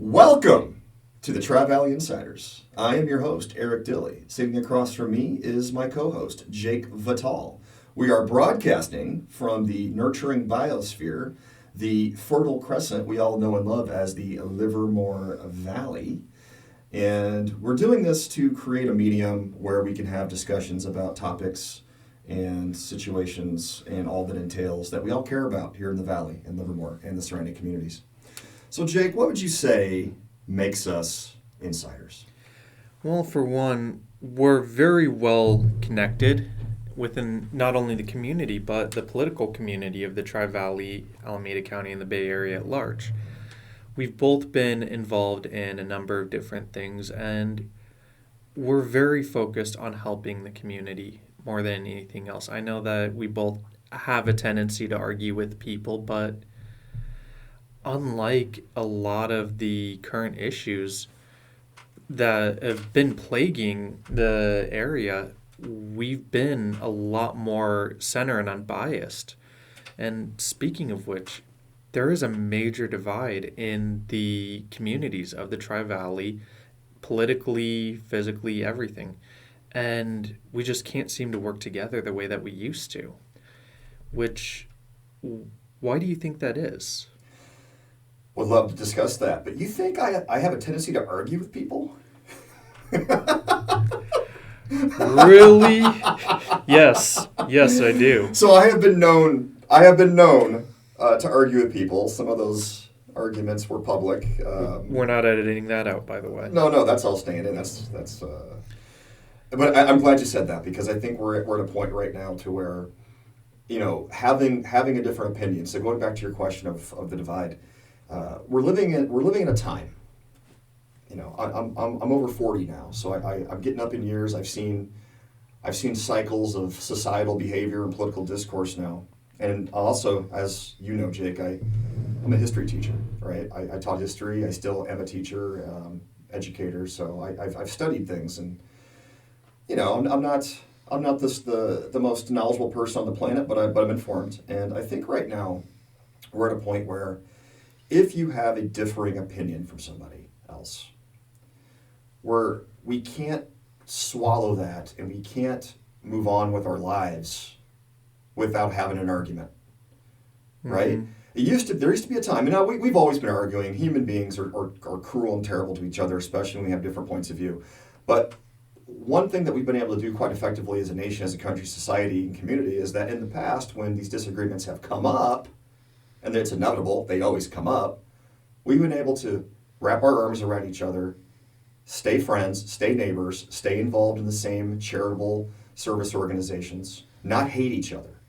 Welcome to the TriValley Insiders. I am your host, Eric Dillie. Sitting across from me is my co-host, Jake Vital. We are broadcasting from the nurturing biosphere, the Fertile Crescent we all know and love as the Livermore Valley. And we're doing this to create a medium where we can have discussions about topics and situations and all that entails that we all care about here in the Valley and Livermore and the surrounding communities. So, Jake, what would you say makes us insiders? Well, for one, we're very well connected within not only the community, but the political community of the Tri-Valley, Alameda County, and the Bay Area at large. We've both been involved in a number of different things, and we're very focused on helping the community more than anything else. I know that we both have a tendency to argue with people, but unlike a lot of the current issues that have been plaguing the area, we've been a lot more centered and unbiased. And speaking of which, there is a major divide in the communities of the Tri-Valley, politically, physically, everything. And we just can't seem to work together the way that we used to. Why do you think that is? Would love to discuss that. But you think I have a tendency to argue with people? Really? Yes, I do. So I have been known to argue with people. Some of those arguments were public. We're not editing that out, by the way. No, that's all staying in. That's. But I'm glad you said that, because I think we're at a point right now to where, having a different opinion. So going back to your question of the divide, we're living in a time. I'm over 40 now, so I'm getting up in years. I've seen cycles of societal behavior and political discourse now, and also, as you know, Jake, I'm a history teacher, right? I taught history. I still am a teacher, educator. So I've studied things, and I'm not the most knowledgeable person on the planet, but I'm informed, and I think right now we're at a point where if you have a differing opinion from somebody else, we can't swallow that and we can't move on with our lives without having an argument, right? Mm-hmm. There used to be a time, we've always been arguing. Human beings are cruel and terrible to each other, especially when we have different points of view. But one thing that we've been able to do quite effectively as a nation, as a country, society, and community is that in the past, when these disagreements have come up, and it's inevitable, they always come up, we've been able to wrap our arms around each other, stay friends, stay neighbors, stay involved in the same charitable service organizations, not hate each other.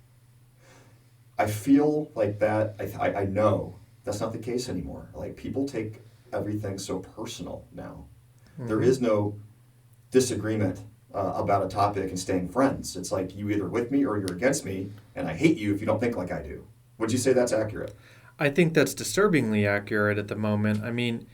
I feel like that, I know that's not the case anymore. Like, people take everything so personal now. Mm-hmm. There is no disagreement about a topic and staying friends. It's like, you either with me or you're against me, and I hate you if you don't think like I do. Would you say that's accurate? I think that's disturbingly accurate at the moment. I mean,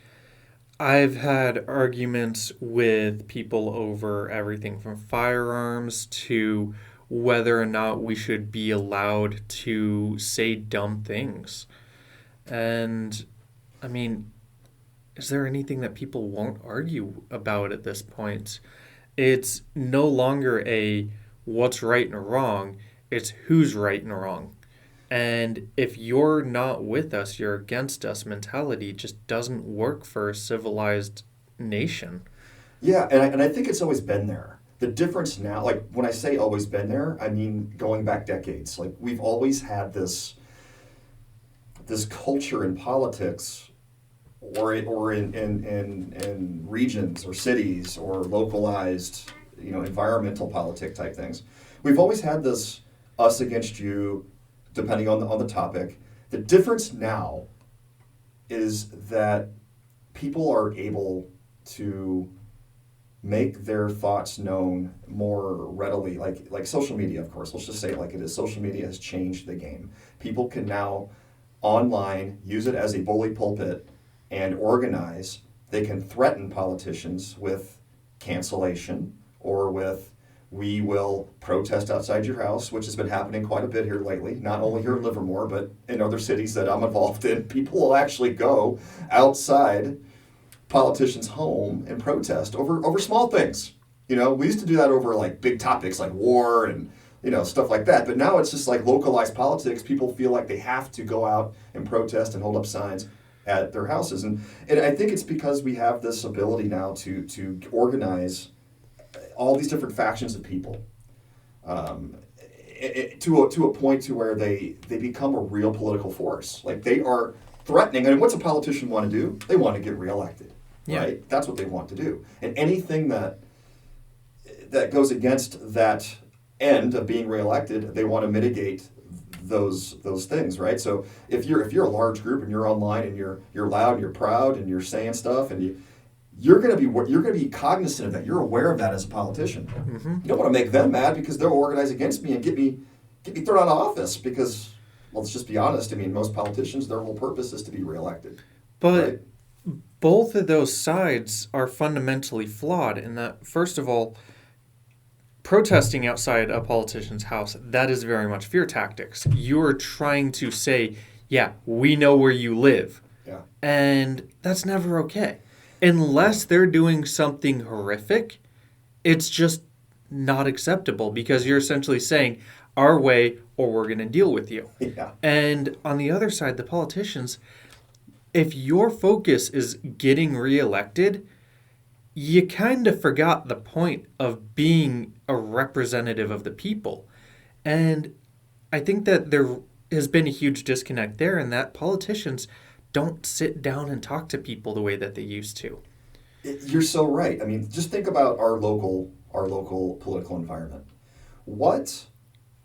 I've had arguments with people over everything from firearms to whether or not we should be allowed to say dumb things. And, I mean, is there anything that people won't argue about at this point? It's no longer a what's right and wrong, it's who's right and wrong. And if you're not with us, you're against us mentality just doesn't work for a civilized nation. Yeah, and I think it's always been there. The difference now, like when I say always been there, I mean going back decades. Like, we've always had this culture in politics or in regions or cities or localized, environmental politic type things. We've always had this us against you, depending on the topic. The difference now is that people are able to make their thoughts known more readily, like social media, of course. Let's just say it like it is. Social media has changed the game. People can now online use it as a bully pulpit and organize. They can threaten politicians with cancellation or with, we will protest outside your house, which has been happening quite a bit here lately, not only here in Livermore, but in other cities that I'm involved in. People will actually go outside politicians home and protest over small things. We used to do that over like big topics like war and stuff like that. But now it's just like localized politics. People feel like they have to go out and protest and hold up signs at their houses. And I think it's because we have this ability now to organize all these different factions of people to a point to where they become a real political force. Like they are threatening. And what's a politician want to do? They want to get reelected. Yeah. Right? That's what they want to do. And anything that goes against that end of being reelected, they want to mitigate those things, right? So if you're a large group and you're online and you're loud and you're proud and you're saying stuff and you're going to be cognizant of that. You're aware of that as a politician. Mm-hmm. You don't want to make them mad because they'll organize against me and get me thrown out of office because, well, let's just be honest. I mean, most politicians, their whole purpose is to be reelected. But right? both of those sides are fundamentally flawed in that, first of all, protesting outside a politician's house, that is very much fear tactics. You're trying to say, yeah, we know where you live. Yeah. And that's never okay. Unless they're doing something horrific, it's just not acceptable because you're essentially saying our way or we're going to deal with you. Yeah. And on the other side, the politicians, if your focus is getting reelected, you kind of forgot the point of being a representative of the people. And I think that there has been a huge disconnect there in that politicians don't sit down and talk to people the way that they used to. You're so right. I mean, just think about our local political environment. What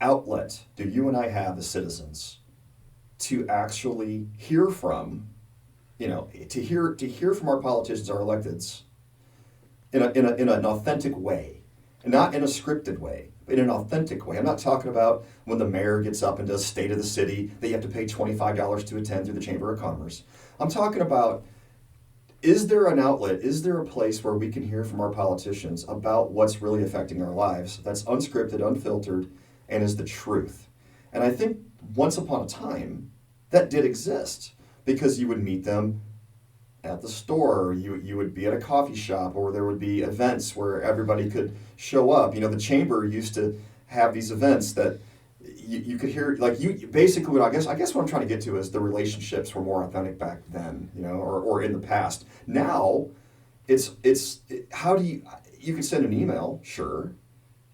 outlet do you and I have as citizens to actually hear from, to hear from our politicians, our electeds, in an authentic way, and not in a scripted way, but in an authentic way? I'm not talking about when the mayor gets up and does State of the City that you have to pay $25 to attend through the Chamber of Commerce. I'm talking about, is there an outlet, is there a place where we can hear from our politicians about what's really affecting our lives that's unscripted, unfiltered, and is the truth? And I think once upon a time, that did exist because you would meet them at the store, you would be at a coffee shop, or there would be events where everybody could show up. The chamber used to have these events that you could hear, like you basically. I guess what I'm trying to get to is the relationships were more authentic back then, or in the past. Now, it's how do you can send an email, sure,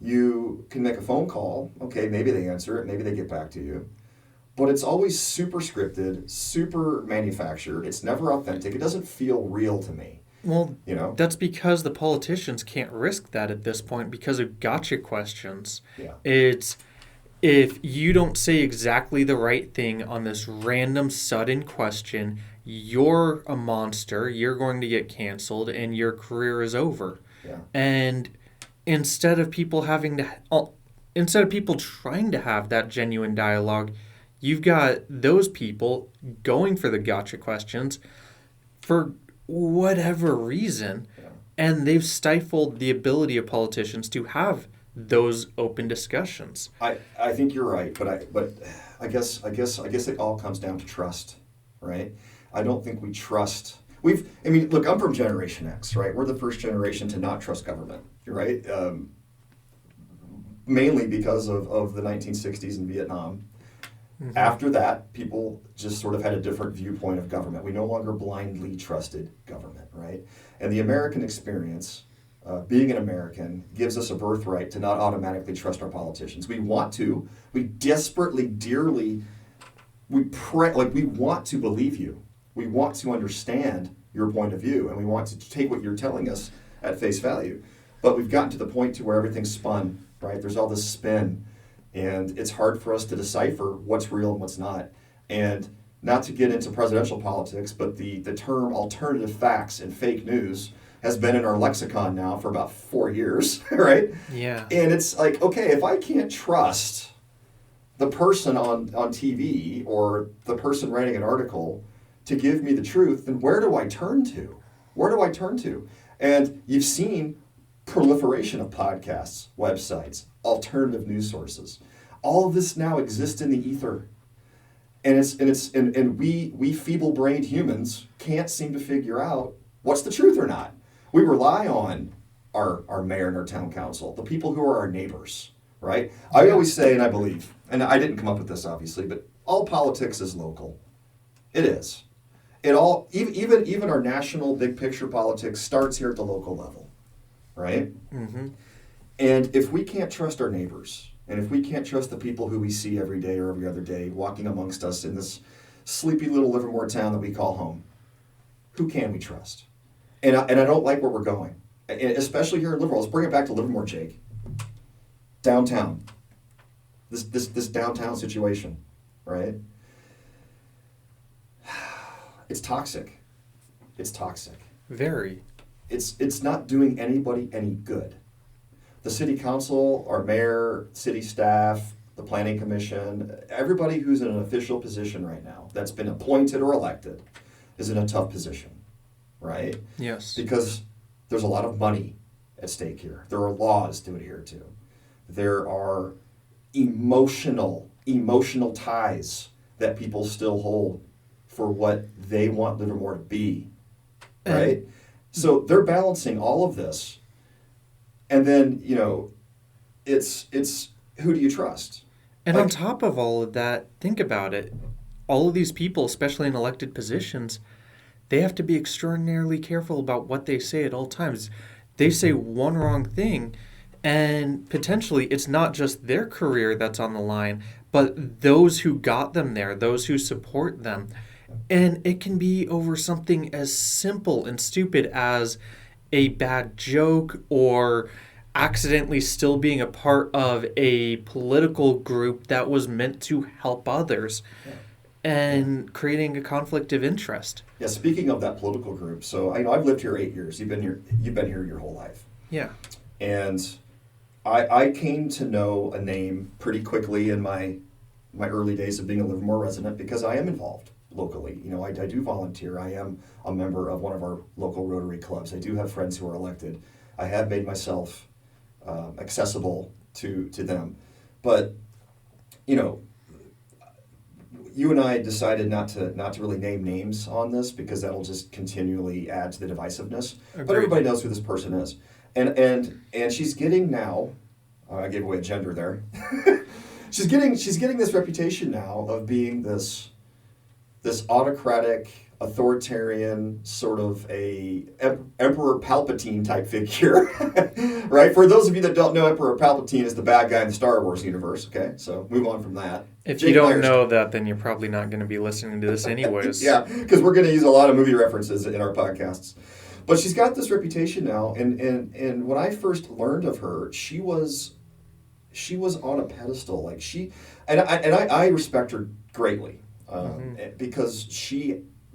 you can make a phone call, okay, maybe they answer it, maybe they get back to you. But it's always super scripted, super manufactured. It's never authentic. It doesn't feel real to me. Well, that's because the politicians can't risk that at this point because of gotcha questions. Yeah. It's if you don't say exactly the right thing on this random, sudden question, you're a monster, you're going to get canceled, and your career is over. Yeah. And instead of people trying to have that genuine dialogue, you've got those people going for the gotcha questions for whatever reason, and they've stifled the ability of politicians to have those open discussions. I think you're right, but I guess it all comes down to trust, right? I don't think we trust. Look, I'm from Generation X, right? We're the first generation to not trust government, right? Mainly because of the 1960s and Vietnam. Mm-hmm. After that, people just sort of had a different viewpoint of government. We no longer blindly trusted government, right? And the American experience, being an American, gives us a birthright to not automatically trust our politicians. We desperately, dearly, we want to believe you. We want to understand your point of view, and we want to take what you're telling us at face value. But we've gotten to the point to where everything's spun, right? There's all this spin. And it's hard for us to decipher what's real and what's not. And not to get into presidential politics, but the term alternative facts and fake news has been in our lexicon now for about 4 years, right? Yeah. And it's like, okay, if I can't trust the person on TV or the person writing an article to give me the truth, then where do I turn to? Where do I turn to? And you've seen proliferation of podcasts, websites, alternative news sources. All of this now exists in the ether. And we feeble-brained humans can't seem to figure out what's the truth or not. We rely on our mayor and our town council, the people who are our neighbors, right? I always say, and I believe, and I didn't come up with this obviously, but all politics is local. It is. It all, even our national big picture politics starts here at the local level, right? Mm-hmm. And if we can't trust our neighbors, and if we can't trust the people who we see every day or every other day walking amongst us in this sleepy little Livermore town that we call home, who can we trust? And I don't like where we're going, and especially here in Livermore. Let's bring it back to Livermore, Jake. Downtown. This downtown situation, right? It's toxic. It's toxic. Very. It's not doing anybody any good. The city council, our mayor, city staff, the planning commission, everybody who's in an official position right now that's been appointed or elected is in a tough position, right? Yes. Because there's a lot of money at stake here. There are laws to adhere to. There are emotional ties that people still hold for what they want Livermore to be, right? So they're balancing all of this. And then, it's who do you trust? And on top of all of that, think about it. All of these people, especially in elected positions, they have to be extraordinarily careful about what they say at all times. They say one wrong thing, and potentially it's not just their career that's on the line, but those who got them there, those who support them. And it can be over something as simple and stupid as a bad joke or accidentally still being a part of a political group that was meant to help others and creating a conflict of interest. Yeah, speaking of that political group, so I've lived here 8 years. You've been here your whole life. Yeah. And I came to know a name pretty quickly in my early days of being a Livermore resident because I am involved locally. I do volunteer. I am a member of one of our local Rotary clubs. I do have friends who are elected. I have made myself accessible to them. But, you and I decided not to really name names on this because that'll just continually add to the divisiveness. Agreed. But everybody knows who this person is. And she's getting now, I gave away a gender there. she's getting this reputation now of being this autocratic, authoritarian, sort of a Emperor Palpatine type figure, right? For those of you that don't know, Emperor Palpatine is the bad guy in the Star Wars universe, okay? So move on from that. If you don't know that, then you're probably not going to be listening to this anyways. Yeah, because we're going to use a lot of movie references in our podcasts. But she's got this reputation now, and when I first learned of her, she was on a pedestal. Like I respect her greatly.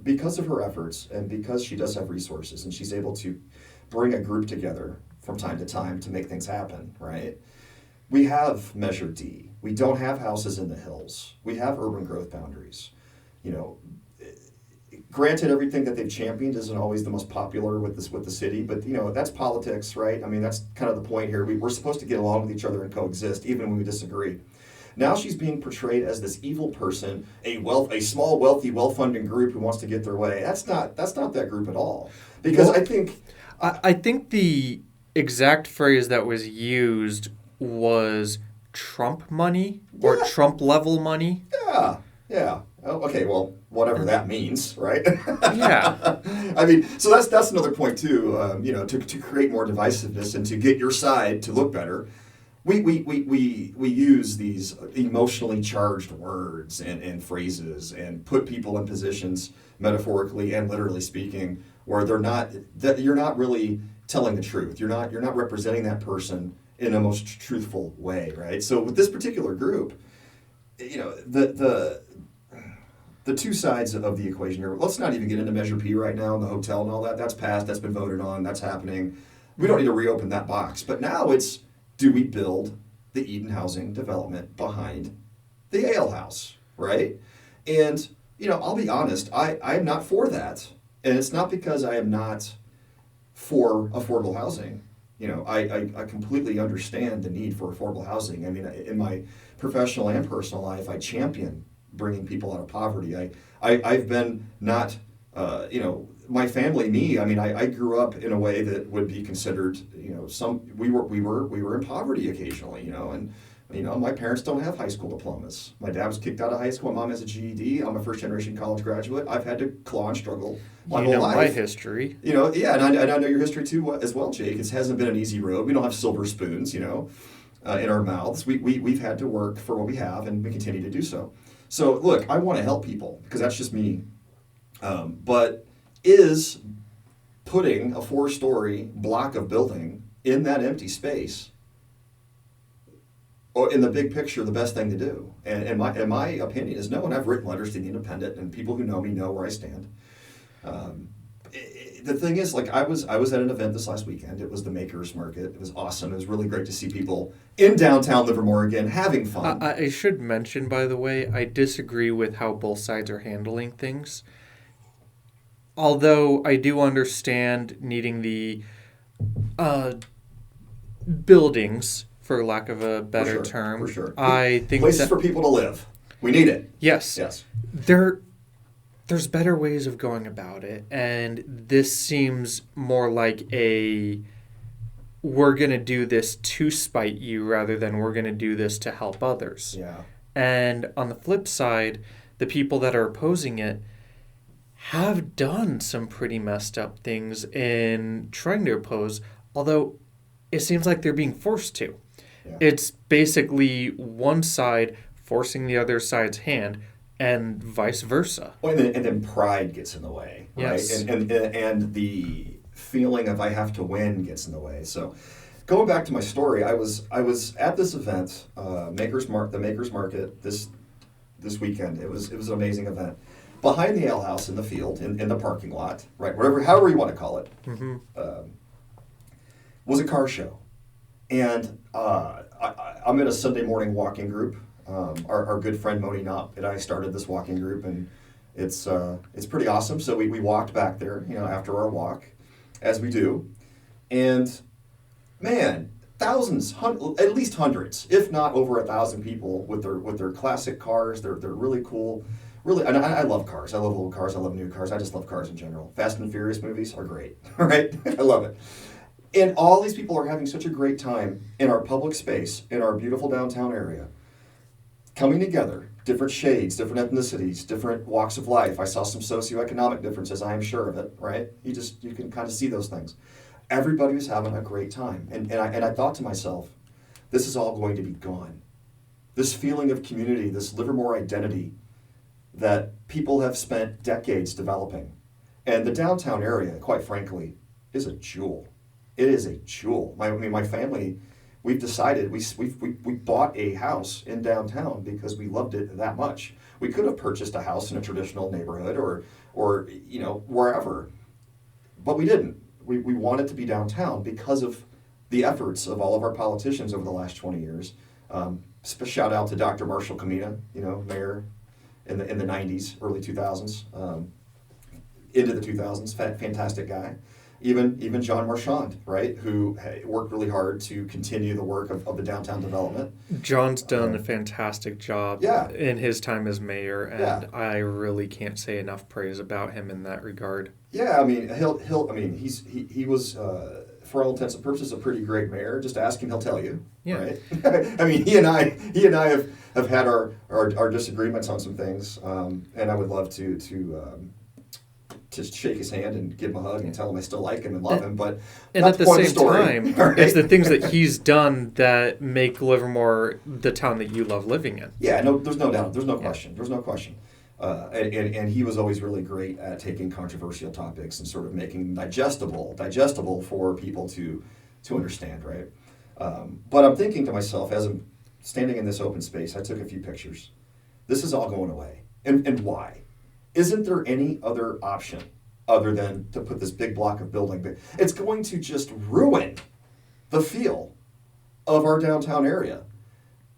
Because of her efforts and because she does have resources and she's able to bring a group together from time to time to make things happen, right? We have Measure D. We don't have houses in the hills. We have urban growth boundaries. Granted, everything that they've championed isn't always the most popular with the city, but that's politics, right? I mean, that's kind of the point here. We're supposed to get along with each other and coexist, even when we disagree. Now she's being portrayed as this evil person, a small, wealthy, well-funded group who wants to get their way. That's not that group at all. Because I think the exact phrase that was used was Trump money or Trump level money. Yeah. Oh, okay, well, whatever that means, right? Yeah. I mean, so that's another point too. To create more divisiveness and to get your side to look better. We use these emotionally charged words and phrases and put people in positions, metaphorically and literally speaking, where you're not really telling the truth. You're not representing that person in a most truthful way, right? So with this particular group, the two sides of the equation here. Let's not even get into Measure P right now, the hotel and all that. That's passed. That's been voted on. That's happening. We don't need to reopen that box. But now it's, do we build the Eden housing development behind the ale house, right? And, I'll be honest, I'm not for that. And it's not because I am not for affordable housing. I completely understand the need for affordable housing. I mean, in my professional and personal life, I champion bringing people out of poverty. I've been not, my family, me, I mean, I grew up in a way that would be considered, we were in poverty occasionally, and my parents don't have high school diplomas. My dad was kicked out of high school. My mom has a GED. I'm a first generation college graduate. I've had to claw and struggle my whole life. My history. Yeah, and I know your history too as well, Jake. It hasn't been an easy road. We don't have silver spoons, in our mouths. We've had to work for what we have, and we continue to do so. So look, I want to help people because that's just me. But is putting a 4-story block of building in that empty space, or in the big picture, the best thing to do? And my opinion is no. And I've written letters to the Independent, and people who know me know where I stand. The thing is, like, I was at an event this last weekend. It was the Makers Market. It was awesome. It was really great to see people in downtown Livermore again having fun. I should mention, by the way, I disagree with how both sides are handling things. Although I do understand needing the buildings, for lack of a better term. For sure. I think places for people to live. We need it. Yes. Yes. There's better ways of going about it, and this seems more like we're going to do this to spite you rather than we're going to do this to help others. Yeah. And on the flip side, the people that are opposing it have done some pretty messed up things in trying to oppose, although it seems like they're being forced to. Yeah. It's basically one side forcing the other side's hand, and vice versa. Well, and then pride gets in the way, right? Yes. And the feeling of I have to win gets in the way. So, going back to my story, I was at this event, the Makers Market this weekend. It was an amazing event. Behind the ale house in the field, in the parking lot, right? However you want to call it, was a car show, and I'm in a Sunday morning walking group. Our good friend Moni Knopp and I started this walking group, and it's pretty awesome. So we walked back there, after our walk, as we do, and man, thousands, at least hundreds, if not over 1,000 people with their classic cars. They're really cool. Really, and I love cars. I love old cars. I love new cars. I just love cars in general. Fast and Furious movies are great, right? I love it. And all these people are having such a great time in our public space, in our beautiful downtown area, coming together, different shades, different ethnicities, different walks of life. I saw some socioeconomic differences, I am sure of it, right? You can kind of see those things. Everybody was having a great time. And I thought to myself, this is all going to be gone. This feeling of community, this Livermore identity that people have spent decades developing. And the downtown area, quite frankly, is a jewel. It is a jewel. My family, we've decided, we bought a house in downtown because we loved it that much. We could have purchased a house in a traditional neighborhood or wherever, but we didn't. We wanted to be downtown because of the efforts of all of our politicians over the last 20 years. Shout out to Dr. Marshall Kamina, mayor in the 90s, early 2000s, into the 2000s, fantastic guy. Even John Marchand, right, who worked really hard to continue the work of the downtown development. John's done a fantastic job in his time as mayor, and I really can't say enough praise about him in that regard. Yeah, I mean, he was for all intents and purposes a pretty great mayor. Just ask him, he'll tell you. Yeah. Right? I mean, he and I have had our disagreements on some things, and I would love to just shake his hand and give him a hug and tell him I still like him and love him, but and at the same time, right? It's the things that he's done that make Livermore the town that you love living in. Yeah, no, there's no doubt, there's no question, and he was always really great at taking controversial topics and sort of making them digestible for people to understand, right? But I'm thinking to myself as I'm standing in this open space, I took a few pictures. This is all going away, and why? Isn't there any other option other than to put this big block of building? It's going to just ruin the feel of our downtown area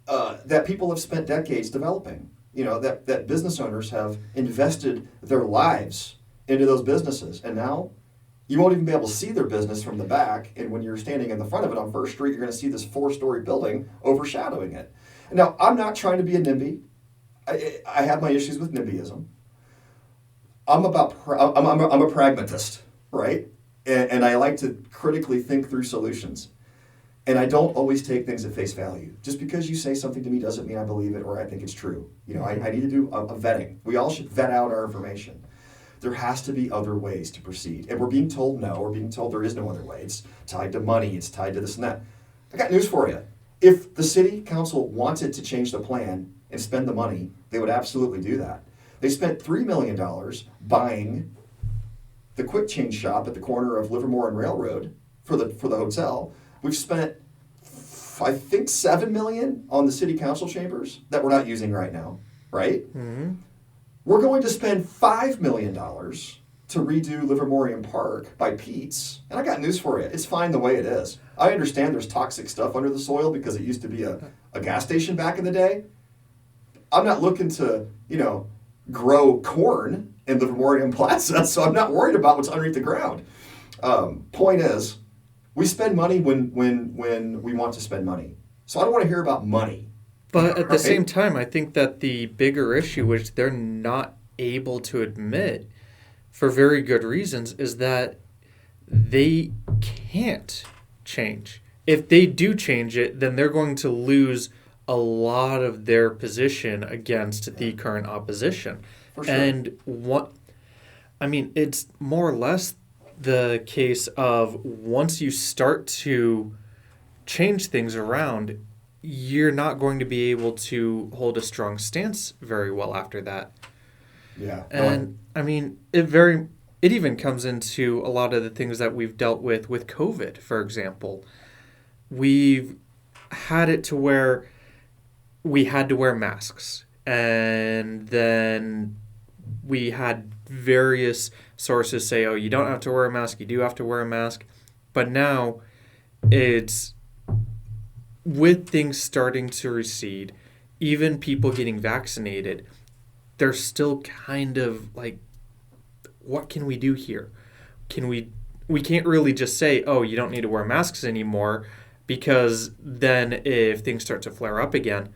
that people have spent decades developing. That business owners have invested their lives into those businesses. And now you won't even be able to see their business from the back. And when you're standing in the front of it on First Street, you're going to see this 4-story building overshadowing it. Now, I'm not trying to be a NIMBY. I have my issues with NIMBYism. I'm a pragmatist, right? And I like to critically think through solutions. And I don't always take things at face value. Just because you say something to me doesn't mean I believe it or I think it's true. I need to do a vetting. We all should vet out our information. There has to be other ways to proceed. And we're being told no. We're being told there is no other way. It's tied to money. It's tied to this and that. I got news for you. If the city council wanted to change the plan and spend the money, they would absolutely do that. They spent $3 million buying the quick change shop at the corner of Livermore and Railroad for the hotel. We've spent, I think, $7 million on the city council chambers that we're not using right now, right? Mm-hmm. We're going to spend $5 million to redo Livermore Park by Pete's. And I got news for you. It's fine the way it is. I understand there's toxic stuff under the soil because it used to be a gas station back in the day. I'm not looking to, grow corn in Livermore Plaza, so I'm not worried about what's underneath the ground. Point is, we spend money when we want to spend money. So I don't want to hear about money. But at the same time, I think that the bigger issue, which they're not able to admit for very good reasons, is that they can't change. If they do change it, then they're going to lose a lot of their position against the current opposition. For sure. And it's more or less the case of once you start to change things around, you're not going to be able to hold a strong stance very well after that. Yeah. And it even comes into a lot of the things that we've dealt with COVID, for example. We've had it to where we had to wear masks, and then we had various sources say, oh, you don't have to wear a mask, you do have to wear a mask. But now it's, with things starting to recede, even people getting vaccinated, they're still kind of like, what can we do here? We can't really just say, oh, you don't need to wear masks anymore, because then if things start to flare up again,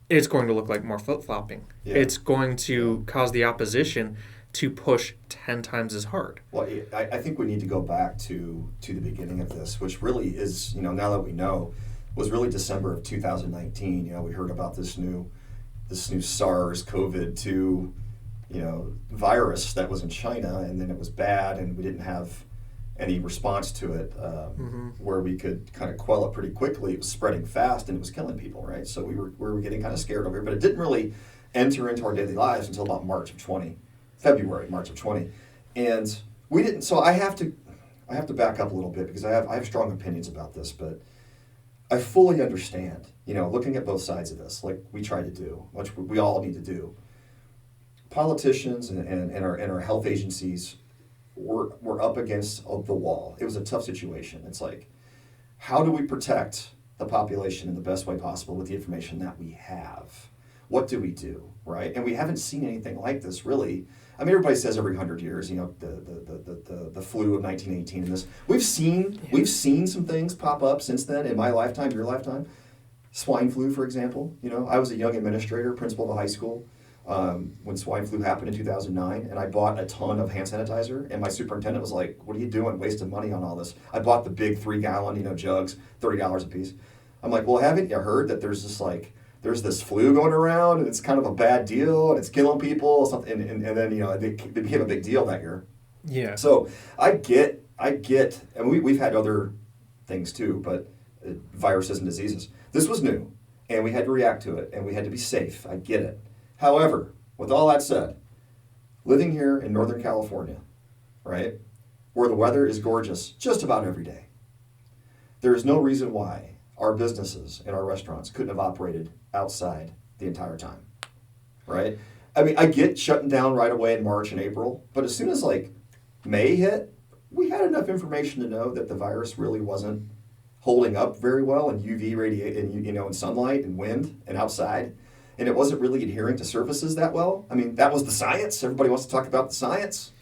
it's going to look like more flip-flopping. Yeah. It's going to cause the opposition to push 10 times as hard. Well, I think we need to go back to the beginning of this, which really is, now that we know, was really December of 2019. We heard about this new SARS-CoV-2, virus that was in China, and then it was bad, and we didn't have any response to it where we could kind of quell it pretty quickly. It was spreading fast, and it was killing people, right? So we were getting kind of scared over it, but it didn't really enter into our daily lives until about March of 20. And we didn't, so I have to back up a little bit because I have strong opinions about this, but I fully understand, looking at both sides of this, like we try to do, which we all need to do. Politicians and our health agencies were up against the wall. It was a tough situation. It's like, how do we protect the population in the best way possible with the information that we have? What do we do, right? And we haven't seen anything like this, really. I mean, everybody says every 100 years, the flu of 1918 and this. We've seen some things pop up since then in my lifetime, your lifetime. Swine flu, for example. I was a young administrator, principal of a high school when swine flu happened in 2009, and I bought a ton of hand sanitizer, and my superintendent was like, what are you doing, wasting money on all this? I bought the big 3-gallon, jugs, $30 a piece. I'm like, well, haven't you heard that there's this flu going around, and it's kind of a bad deal, and it's killing people, something, and then, it became a big deal that year. Yeah. So I get, and we've had other things too, but viruses and diseases. This was new, and we had to react to it, and we had to be safe. I get it. However, with all that said, living here in Northern California, right, where the weather is gorgeous just about every day, there is no reason why our businesses and our restaurants couldn't have operated outside the entire time, right? I mean, I get shutting down right away in March and April, but as soon as May hit, we had enough information to know that the virus really wasn't holding up very well in UV radiation, in sunlight and wind and outside, and it wasn't really adhering to surfaces that well. I mean, that was the science. Everybody wants to talk about the science.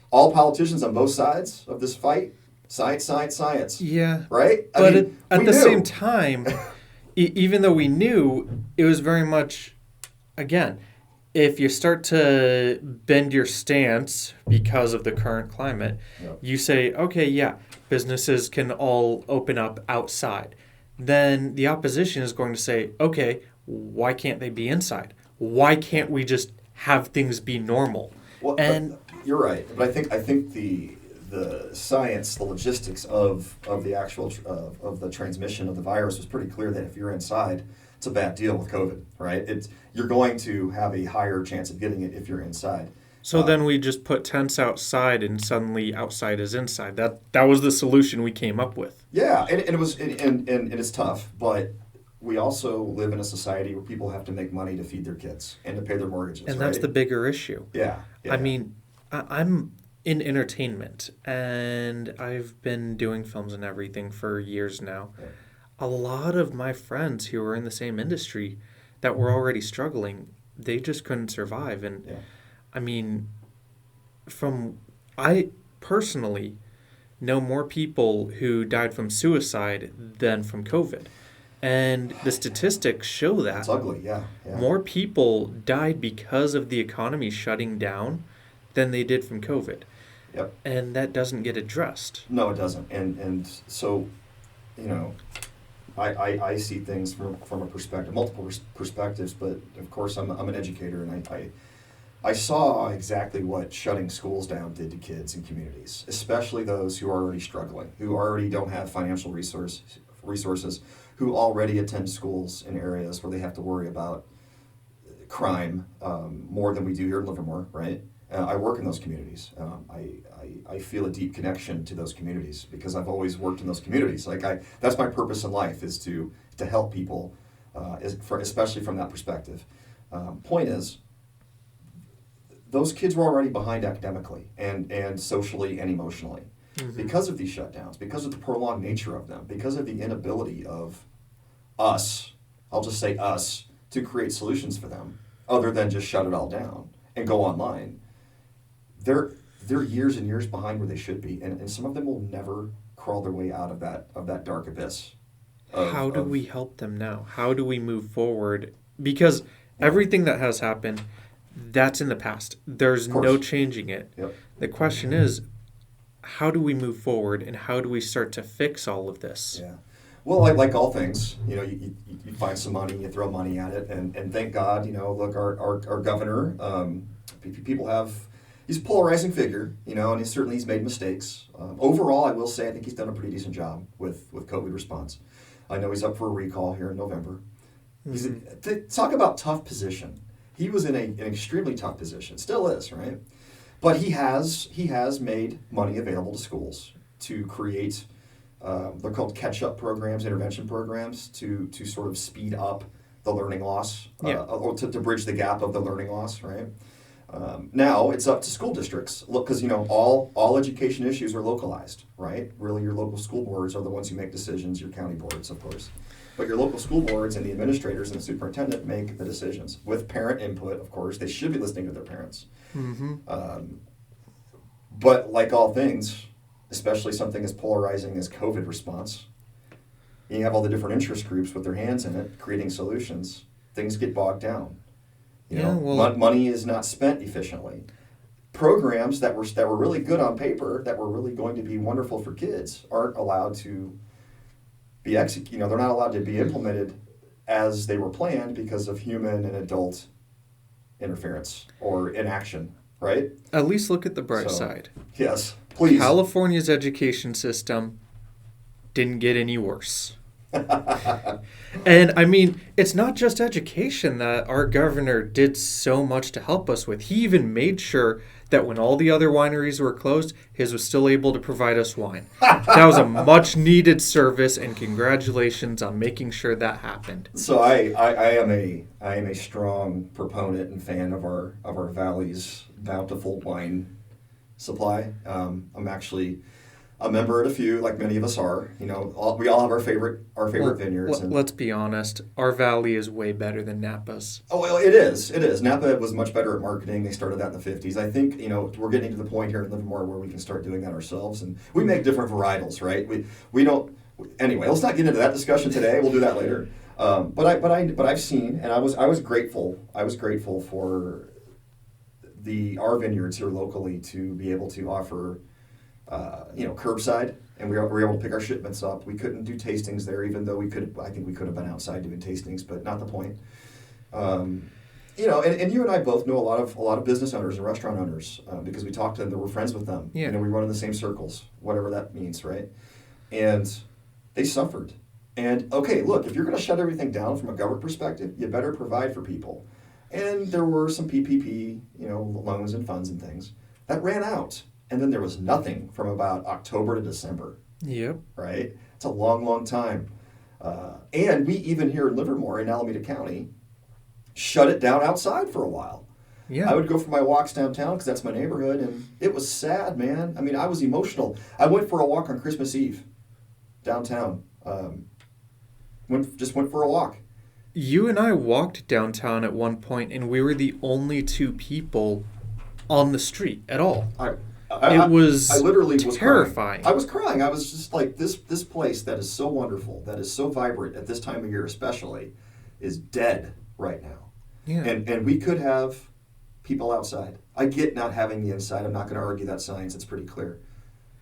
All politicians on both sides of this fight, science. Yeah. Right? But at the same time, even though we knew, it was very much, again, if you start to bend your stance because of the current climate, Yep. you say, okay, yeah, businesses can all open up outside. Then the opposition is going to say, okay, why can't they be inside? Why can't we just have things be normal? Well, And but you're right. But I think the science, the logistics of the actual of the transmission of the virus was pretty clear that if you're inside, it's a bad deal with COVID, right? You're going to have a higher chance of getting it if you're inside. so then we just put tents outside, and suddenly outside is inside. That was the solution we came up with. Yeah, and it was and it's tough, but we also live in a society where people have to make money to feed their kids and to pay their mortgages. And that's right? the bigger issue. Yeah. I mean, I'm in entertainment, and I've been doing films and everything for years now. Yeah. A lot of my friends who are in the same industry that were already struggling, they just couldn't survive. And Yeah. I mean, I personally know more people who died from suicide than from COVID. And the statistics show that It's ugly. Yeah. Yeah. more people died because of the economy shutting down than they did from COVID. Yep. And that doesn't get addressed. No, it doesn't. And so, you know, I see things from a perspective, multiple perspectives, but of course I'm an educator, and I saw exactly what shutting schools down did to kids and communities, especially those who are already struggling, who already don't have financial resources, who already attend schools in areas where they have to worry about crime more than we do here in Livermore, right? I work in those communities. I feel a deep connection to those communities because I've always worked in those communities. That's my purpose in life, is to help people, especially from that perspective. Point is, those kids were already behind academically and socially and emotionally because of these shutdowns, because of the prolonged nature of them, because of the inability of us, I'll just say us, to create solutions for them other than just shut it all down and go online. They're years and years behind where they should be, and some of them will never crawl their way out of that dark abyss. How do we help them now? How do we move forward? Because everything that has happened, that's in the past. There's no changing it. Yep. The question is, how do we move forward, and how do we start to fix all of this? Yeah. Well, like all things, you know, you find some money, you throw money at it, and thank God, you know, look, our governor, people have, he's a polarizing figure, you know, and he's made mistakes. Overall, I will say I think he's done a pretty decent job with COVID response. I know he's up for a recall here in November. Talk about tough position. He was in an extremely tough position, still is, right? But he has made money available to schools to create, they're called catch-up programs, intervention programs, to sort of speed up the learning loss, or to bridge the gap of the learning loss, right? Now it's up to school districts. Look, because you know all education issues are localized, right? Really, your local school boards are the ones who make decisions. Your county boards, of course, but your local school boards and the administrators and the superintendent make the decisions with parent input. Of course, they should be listening to their parents. But like all things, especially something as polarizing as COVID response, you have all the different interest groups with their hands in it, creating solutions. Things get bogged down. You know, money is not spent efficiently. Programs that were really good on paper, that were really going to be wonderful for kids, aren't allowed to be executed. You know, they're not allowed to be implemented as they were planned because of human and adult interference or inaction. Right? At least look at the bright side. Yes, please. California's education system didn't get any worse. And I mean, it's not just education that our governor did so much to help us with. He even made sure that when all the other wineries were closed, his was still able to provide us wine. That was a much needed service, and congratulations on making sure that happened. So I am a strong proponent and fan of our valley's bountiful wine supply. I'm actually a member at a few, like many of us are. You know, we all have our favorite vineyards. Let's be honest. Our valley is way better than Napa's. Oh, well, it is. It is. Napa was much better at marketing. They started that in the 50s. I think, you know, we're getting to the point here in Livermore where we can start doing that ourselves. And we make different varietals, right? We don't... Anyway, let's not get into that discussion today. We'll do that later. But I've seen, and I was grateful. I was grateful for our vineyards here locally to be able to offer, curbside, and we were able to pick our shipments up. We couldn't do tastings there, even though I think we could have been outside doing tastings, but not the point. And you and I both know a lot of business owners and restaurant owners because we talked to them, we're friends with them. Yeah. We run in the same circles, whatever that means, right? And they suffered. And okay, look, if you're going to shut everything down from a government perspective, you better provide for people. And there were some PPP, loans and funds and things that ran out. And then there was nothing from about October to December. Yep. Right? It's a long, long time. And we even here in Livermore in Alameda County shut it down outside for a while. Yeah. I would go for my walks downtown because that's my neighborhood, and it was sad, man. I mean, I was emotional. I went for a walk on Christmas Eve downtown. Went for a walk. You and I walked downtown at one point, and we were the only two people on the street at all. I literally was terrifying. Crying. I was crying. I was just like, this place that is so wonderful, that is so vibrant at this time of year especially, is dead right now. Yeah. And we could have people outside. I get not having the inside. I'm not going to argue that science. It's pretty clear.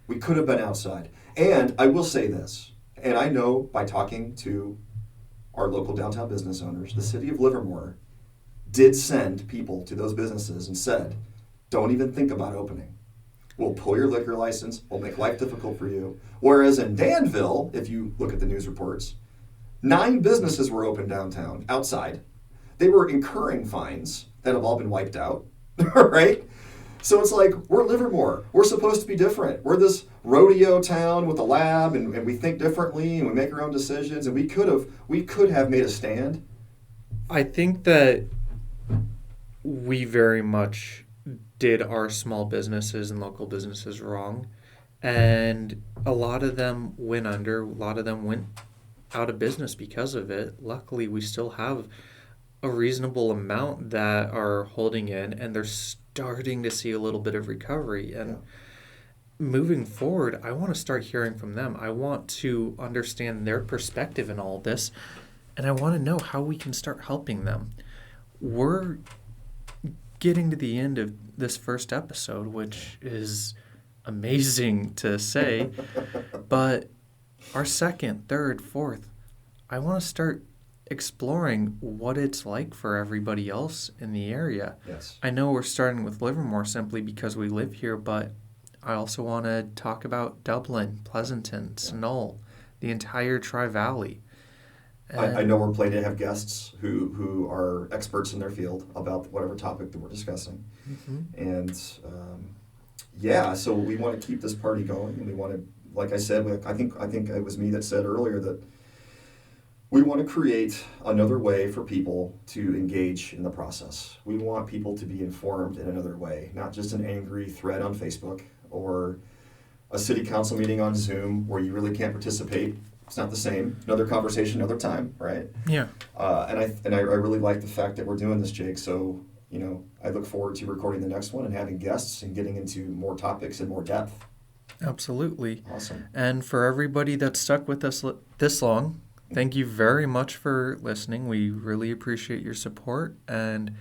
We could have been outside. And I will say this, and I know by talking to our local downtown business owners, the city of Livermore did send people to those businesses and said, don't even think about opening. We'll pull your liquor license. We'll make life difficult for you. Whereas in Danville, if you look at the news reports, 9 businesses were open downtown, outside. They were incurring fines that have all been wiped out, right? So it's like, we're Livermore. We're supposed to be different. We're this rodeo town with a lab, and we think differently, and we make our own decisions, and we could have made a stand. I think that we very much did our small businesses and local businesses wrong, and a lot of them went under. A lot of them went out of business because of it. Luckily, we still have a reasonable amount that are holding in, and they're starting to see a little bit of recovery. And moving forward, I want to start hearing from them. I want to understand their perspective in all this, and I want to know how we can start helping them. We're getting to the end of this first episode, which is amazing to say, but our second, third, fourth, I want to start exploring what it's like for everybody else in the area. Yes. I know we're starting with Livermore simply because we live here, but I also want to talk about Dublin, Pleasanton, Sunol, the entire TriValley. I know we're planning to have guests who are experts in their field about whatever topic that we're discussing. Mm-hmm. And so we want to keep this party going, and we want to, like I said, I think it was me that said earlier that we want to create another way for people to engage in the process. We want people to be informed in another way, not just an angry thread on Facebook or a city council meeting on Zoom where you really can't participate. It's not the same. Another conversation, another time, right? Yeah. And I really like the fact that we're doing this, Jake. So, I look forward to recording the next one and having guests and getting into more topics in more depth. Absolutely. Awesome. And for everybody that stuck with us this long, thank you very much for listening. We really appreciate your support. And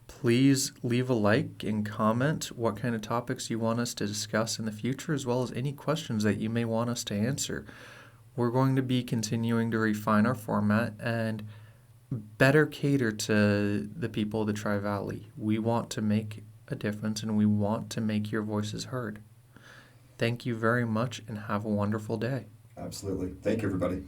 please leave a like and comment what kind of topics you want us to discuss in the future, as well as any questions that you may want us to answer. We're going to be continuing to refine our format and better cater to the people of the Tri-Valley. We want to make a difference, and we want to make your voices heard. Thank you very much, and have a wonderful day. Absolutely. Thank you, everybody.